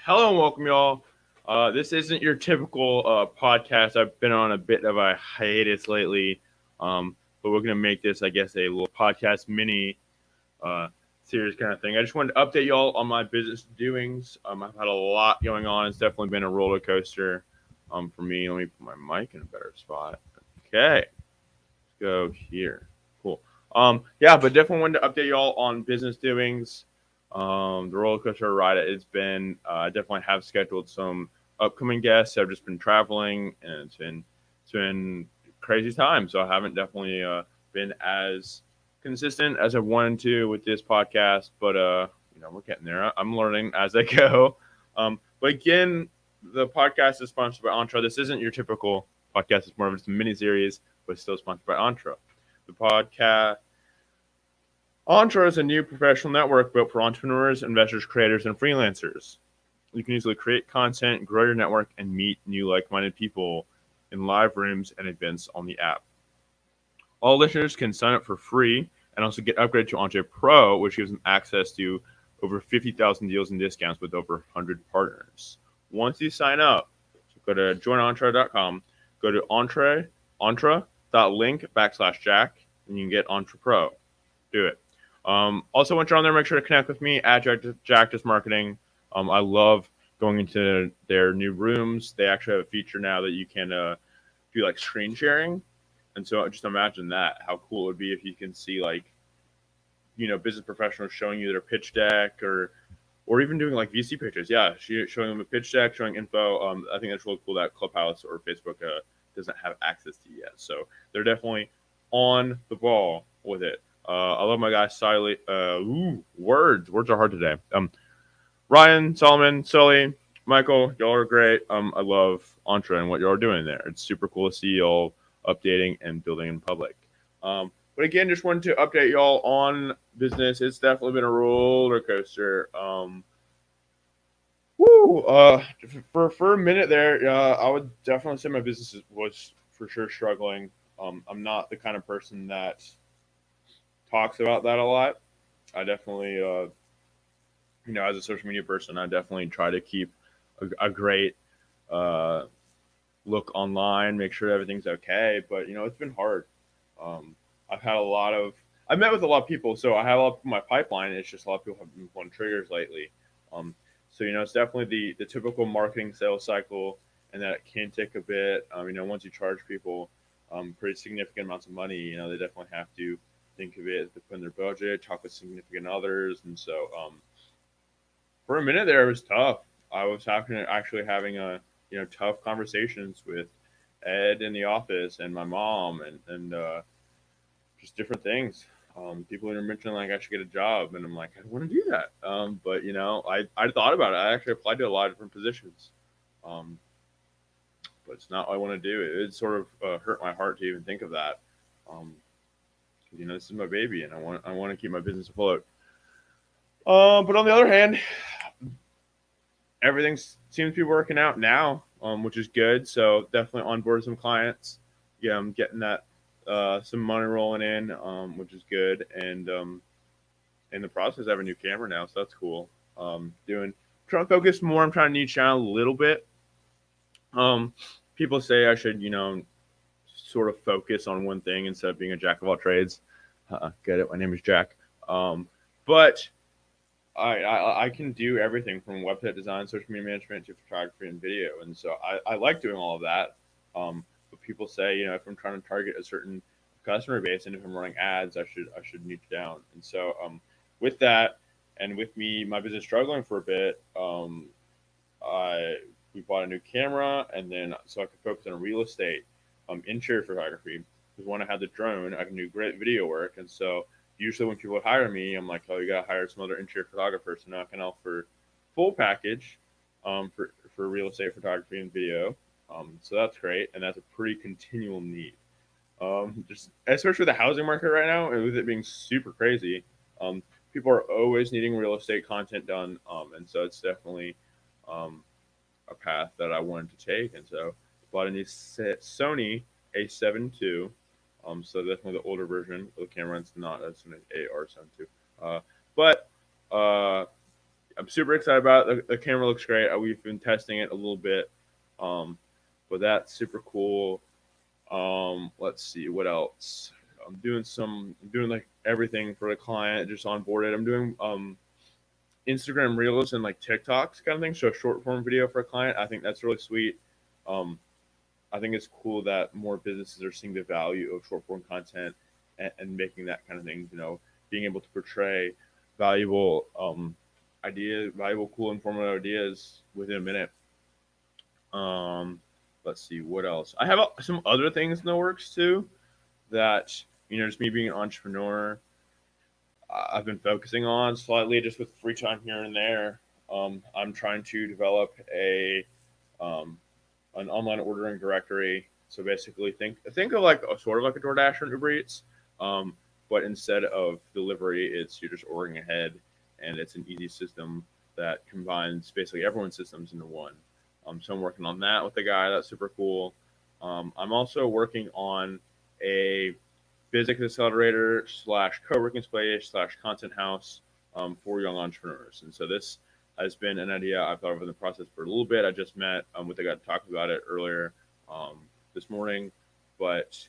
Hello and welcome, y'all. This isn't your typical podcast. I've been on a bit of a hiatus lately, but we're gonna make this, I guess, a little podcast mini uh, series kind of thing. I just wanted to update y'all on my business doings. I've had a lot going on. It's definitely been a roller coaster for me. Let me put my mic in a better spot. Okay, let's go here. Cool. Yeah, but definitely wanted to update y'all on business doings. The roller coaster ride it's been. I definitely have scheduled some upcoming guests. I've just been traveling, and it's been crazy time. So I haven't definitely been as consistent as I wanted to with this podcast, but we're getting there. I'm learning as I go. But again, the podcast is sponsored by Entra. This isn't your typical podcast. It's more of just a mini series, but still sponsored by Entra. The podcast Entra is a new professional network built for entrepreneurs, investors, creators, and freelancers. You can easily create content, grow your network, and meet new like minded people in live rooms and events on the app. All listeners can sign up for free and also get upgraded to Entra Pro, which gives them access to over 50,000 deals and discounts with over 100 partners. Once you sign up, so go to joinentra.com, go to entra.link/Jack, and you can get Entra Pro. Do it. Also, once you're on there, make sure to connect with me at Jack Marketing. I love going into their new rooms. They actually have a feature now that you can do like screen sharing, and so just imagine that how cool it would be if you can see like business professionals showing you their pitch deck or even doing like VC pitches. Yeah, showing them a pitch deck, showing info. I think that's really cool that Clubhouse or Facebook doesn't have access to yet. So they're definitely on the ball with it. I love my guy Siley. Words are hard today. Ryan, Solomon, Sully, Michael, y'all are great. I love Entra and what y'all are doing there. It's super cool to see y'all updating and building in public. But again, just wanted to update y'all on business. It's definitely been a roller coaster. Woo! For a minute there, I would definitely say my business was for sure struggling. I'm not the kind of person that talks about that a lot. I definitely, as a social media person, I definitely try to keep a great uh, look online, make sure everything's okay. But it's been hard. I've had a lot of, I've met with a lot of people, so I have a lot of my pipeline. It's just a lot of people have been pulling triggers lately. Um, so it's definitely the typical marketing sales cycle, and that it can take a bit. Once you charge people pretty significant amounts of money, they definitely have to think of it as they put in their budget, talk with significant others, and so for a minute there, it was tough. I was actually having a tough conversations with Ed in the office and my mom and just different things. People are mentioning like I should get a job, and I'm like I don't want to do that. But I thought about it. I actually applied to a lot of different positions, um, but it's not what I want to do. It sort of hurt my heart to even think of that. Um, this is my baby, and I want to keep my business afloat. But on the other hand, everything seems to be working out now, which is good. So definitely on board some clients. Yeah, I'm getting that some money rolling in, which is good. And in the process, I have a new camera now, so that's cool. Trying to focus more. I'm trying to niche down a little bit. People say I should, sort of focus on one thing instead of being a jack of all trades. Get it? My name is Jack. But I can do everything from website design, social media management to photography and video, and so I like doing all of that. But people say if I'm trying to target a certain customer base and if I'm running ads, I should niche down. And so with that and with me my business struggling for a bit, I we bought a new camera and then so I could focus on real estate, interior photography. Because when I had the drone, I can do great video work, and so usually when people would hire me, I'm like, oh, you got to hire some other interior photographer. So now I can offer full package for real estate photography and video. So that's great, and that's a pretty continual need. Just especially the housing market right now, and with it being super crazy, um, people are always needing real estate content done, and so it's definitely um, a path that I wanted to take. And so bought a new Sony A7 II. So definitely the older version of the camera. It's not a Sony AR7 II. But uh, I'm super excited about it. The camera looks great. We've been testing it a little bit, um, but that's super cool. Let's see what else. I'm doing like everything for the client, just onboarded. I'm doing Instagram Reels and like TikToks kind of thing, so a short form video for a client. I think that's really sweet. Um, I think it's cool that more businesses are seeing the value of short form content and making that kind of thing. Being able to portray valuable ideas, valuable, cool, informative ideas within a minute. Um, let's see what else. I have some other things in the works too. That just me being an entrepreneur, I've been focusing on slightly, just with free time here and there. I'm trying to develop um, an online ordering directory. So basically, think of like a sort of like a DoorDash or Uber Eats, um, but instead of delivery, it's you're just ordering ahead, and it's an easy system that combines basically everyone's systems into one. So I'm working on that with the guy. That's super cool. I'm also working on a business accelerator slash co-working space slash content house for young entrepreneurs. And so this has been an idea I've thought of in the process for a little bit. I just met with the guy to talk about it earlier um, this morning. But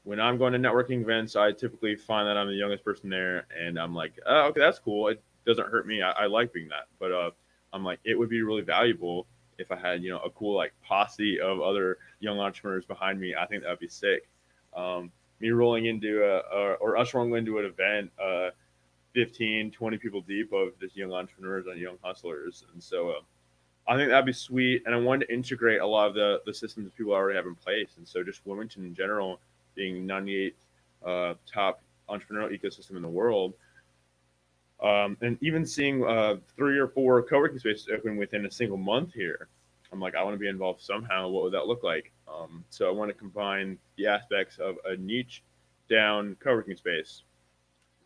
when I'm going to networking events, I typically find that I'm the youngest person there, and I'm like, oh, okay, that's cool. It doesn't hurt me. I like being that. But I'm like, it would be really valuable if I had a cool like posse of other young entrepreneurs behind me. I think that would be sick. Me rolling into or us rolling into an event 15, 20 people deep of just young entrepreneurs and young hustlers. And so I think that'd be sweet. And I wanted to integrate a lot of the systems that people already have in place. And so just Wilmington in general being 98th top entrepreneurial ecosystem in the world. And even seeing 3 or 4 co-working spaces open within a single month here, I'm like, I want to be involved somehow. What would that look like? So I want to combine the aspects of a niche down co-working space,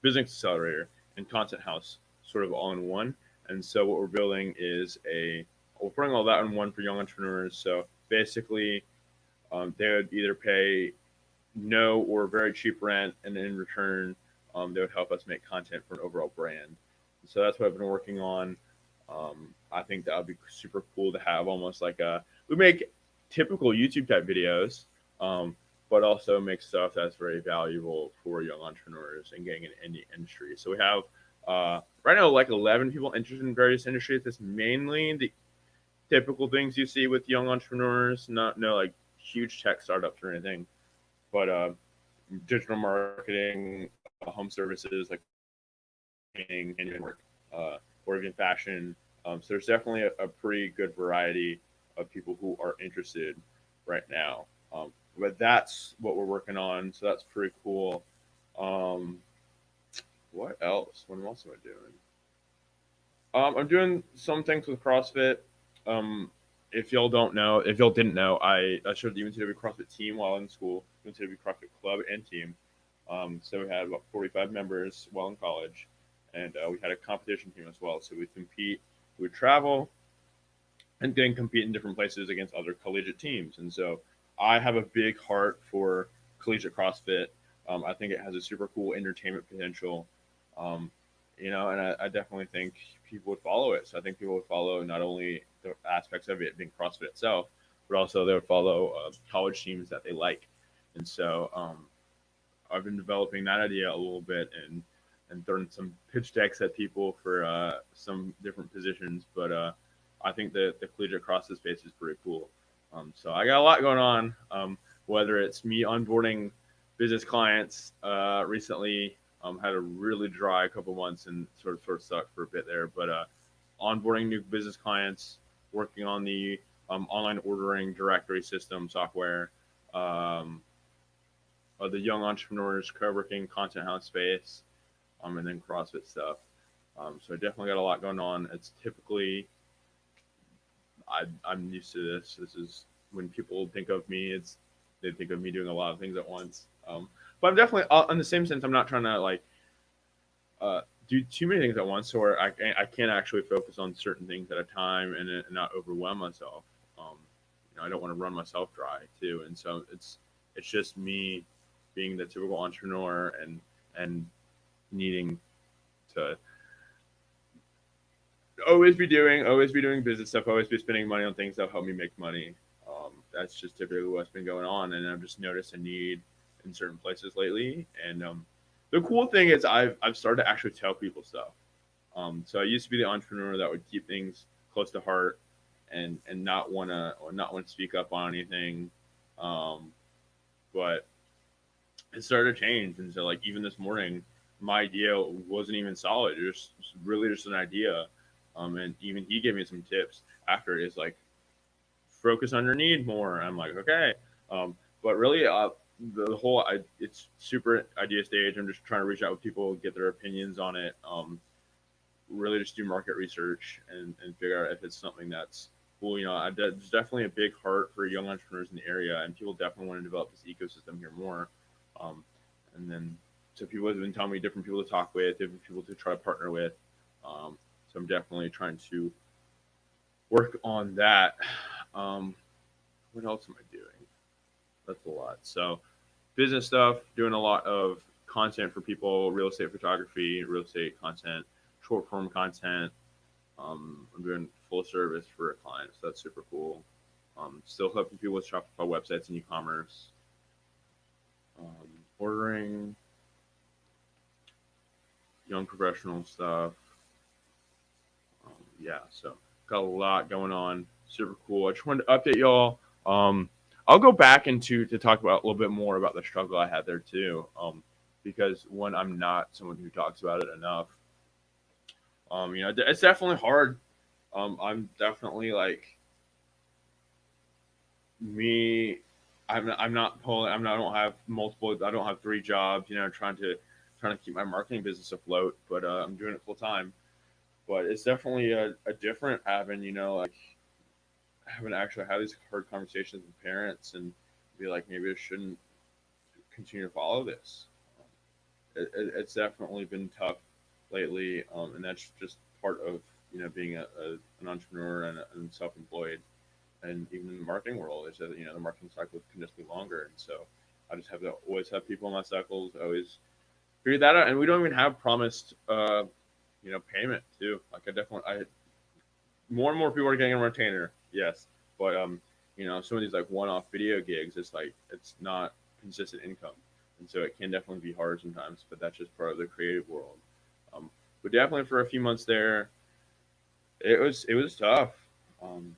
business accelerator, and content house, sort of all in one. And so what we're building is we're putting all that in one for young entrepreneurs. So basically, they would either pay no or very cheap rent, and in return, they would help us make content for an overall brand. So that's what I've been working on. I think that would be super cool to have almost like we make typical YouTube type videos, but also make stuff that's very valuable for young entrepreneurs and getting in any industry. So we have right now like 11 people interested in various industries. That's mainly the typical things you see with young entrepreneurs, not no like huge tech startups or anything, but digital marketing, home services like painting, handyman work, or even fashion. So there's definitely a pretty good variety of people who are interested right now. But that's what we're working on. So that's pretty cool. Um, what else? What else am I doing? I'm doing some things with CrossFit. Um, if y'all didn't know, I showed the UNCW CrossFit team while in school, UNCW CrossFit club and team. So we had about 45 members while in college, and we had a competition team as well. So we compete, we travel, and then compete in different places against other collegiate teams. And so I have a big heart for collegiate CrossFit. I think it has a super cool entertainment potential. Um, and I definitely think people would follow it. So I think people would follow not only the aspects of it being CrossFit itself, but also they would follow college teams that they like. And so I've been developing that idea a little bit and throwing some pitch decks at people for some different positions. But I think that the collegiate CrossFit space is pretty cool. So I got a lot going on. Whether it's me onboarding business clients recently, had a really dry couple months and sort of sucked for a bit there. But onboarding new business clients, working on the online ordering directory system software, the young entrepreneurs co-working content house space, and then CrossFit stuff. So I definitely got a lot going on. It's typically I'm used to this. This is when people think of me, they think of me doing a lot of things at once. But I'm definitely in the same sense. I'm not trying to like do too many things at once, or I can't actually focus on certain things at a time and not overwhelm myself. I don't want to run myself dry too, and so it's just me being the typical entrepreneur and needing to always be doing business stuff, always be spending money on things that help me make money. That's just typically what's been going on, and I've just noticed a need in certain places lately. And the cool thing is I've started to actually tell people stuff. So I used to be the entrepreneur that would keep things close to heart and not want to speak up on anything. Um, but it started to change, and so like even this morning, my idea wasn't even solid. It was really just an idea. And even he gave me some tips after. Is like focus on your need more. I'm like, okay. But really, the whole it's super idea stage. I'm just trying to reach out with people, get their opinions on it. Really, just do market research and figure out if it's something that's cool. There's definitely a big heart for young entrepreneurs in the area, and people definitely want to develop this ecosystem here more. Um, and then, so people have been telling me different people to talk with, different people to try to partner with. So I'm definitely trying to work on that. Um, what else am I doing? That's a lot. So business stuff, doing a lot of content for people, real estate photography, real estate content, short form content. I'm doing full service for a client, so that's super cool. Still helping people with Shopify websites and e-commerce. Ordering young professional stuff. Yeah, so got a lot going on. Super cool. I just wanted to update y'all. I'll go back into to talk about a little bit more about the struggle I had there too. Because when I'm not someone who talks about it enough. It's definitely hard. I'm definitely like me. I'm not pulling. I don't have multiple. I don't have three jobs. Trying to keep my marketing business afloat. But I'm doing it full time. But it's definitely a different having, like having to actually have these hard conversations with parents and be like, maybe I shouldn't continue to follow this. It's definitely been tough lately, and that's just part of being an entrepreneur and self-employed, and even in the marketing world, is that the marketing cycle can just be longer, and so I just have to always have people in my cycles, always figure that out, and we don't even have promised payment too. Like I more and more people are getting a retainer, yes, but some of these like one-off video gigs, it's not consistent income, and so it can definitely be hard sometimes. But that's just part of the creative world. But definitely for a few months there, it was tough. Um,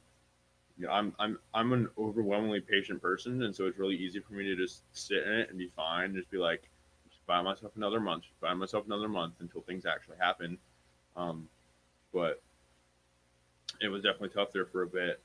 I'm an overwhelmingly patient person, and so it's really easy for me to just sit in it and be fine, just be like, just buy myself another month, just buy myself another month until things actually happen. Um, but it was definitely tough there for a bit.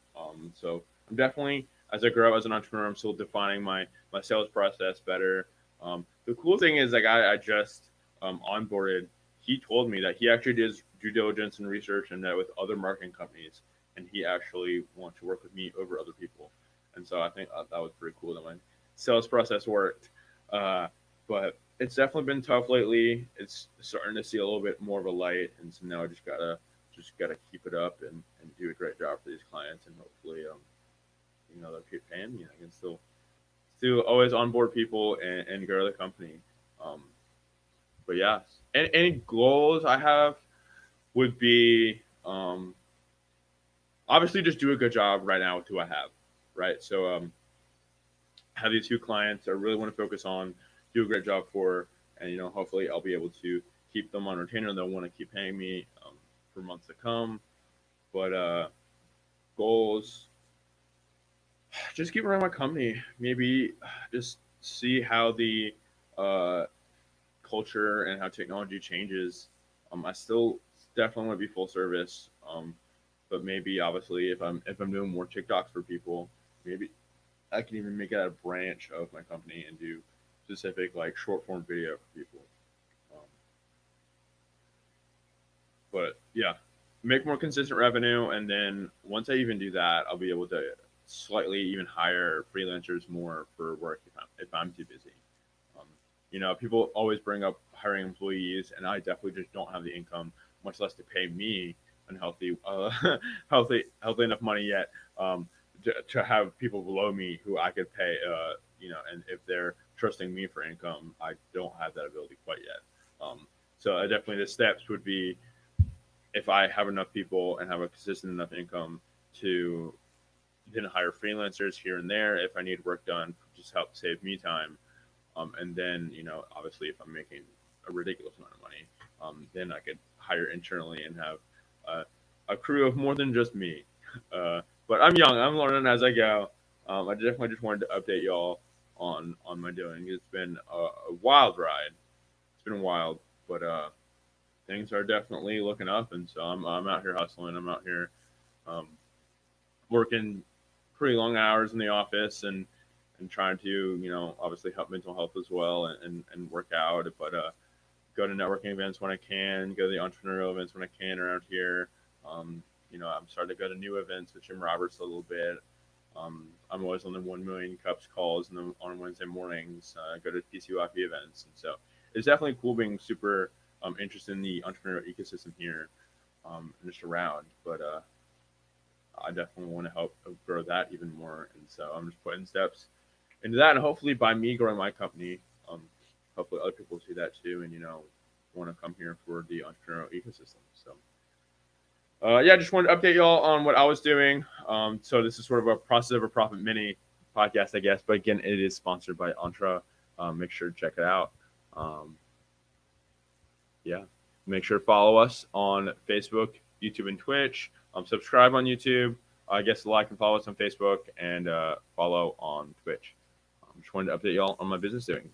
So I'm definitely, as I grow as an entrepreneur, I'm still defining my sales process better. The cool thing is, like I just onboarded. He told me that he actually did due diligence and research and met with other marketing companies, and he actually wants to work with me over other people. And so I think that was pretty cool that my sales process worked. But it's definitely been tough lately. It's starting to see a little bit more of a light, and so now I just gotta keep it up and do a great job for these clients, and hopefully they'll keep paying me. I can still always onboard people and grow the company. Um, but yeah, and any goals I have would be obviously just do a good job right now with who I have, right? So I have these two clients I really want to focus on, do a great job for, and hopefully I'll be able to keep them on retainer. They'll want to keep paying me for months to come. But goals, just keep running my company. Maybe just see how the uh, culture and how technology changes. I still definitely want to be full service, but maybe obviously if I'm doing more TikToks for people, maybe I can even make it a branch of my company and do specific like short form video for people. Um, but yeah, make more consistent revenue, and then once I even do that, I'll be able to slightly even hire freelancers more for work if I'm too busy. Um, people always bring up hiring employees, and I definitely just don't have the income, much less to pay me unhealthy, healthy enough money yet to have people below me who I could pay. And if they're trusting me for income, I don't have that ability quite yet. So definitely the steps would be if I have enough people and have a consistent enough income to then hire freelancers here and there if I need work done, just help save me time. And then, obviously, if I'm making a ridiculous amount of money, then I could hire internally and have a crew of more than just me. But I'm young. I'm learning as I go. I definitely just wanted to update y'all on my doing. It's been a wild ride. It's been wild, but things are definitely looking up, and so I'm out here hustling. I'm out here um, working pretty long hours in the office and trying to obviously help mental health as well and work out, but go to networking events when I can, go to the entrepreneurial events when I can around here. I'm starting to go to new events with Jim Roberts a little bit. I'm always on the 1 million cups calls on Wednesday mornings. I go to PCYP events, and so it's definitely cool being super interested in the entrepreneurial ecosystem here and just around. But I definitely want to help grow that even more, and so I'm just putting steps into that, and hopefully by me growing my company, hopefully other people see that too, and want to come here for the entrepreneurial ecosystem. So. Yeah, just wanted to update y'all on what I was doing. So this is sort of a process of a profit mini podcast, I guess. But again, it is sponsored by Entra. Make sure to check it out. Yeah, make sure to follow us on Facebook, YouTube, and Twitch. Subscribe on YouTube. I guess like and follow us on Facebook and follow on Twitch. Just wanted to update y'all on my business doing.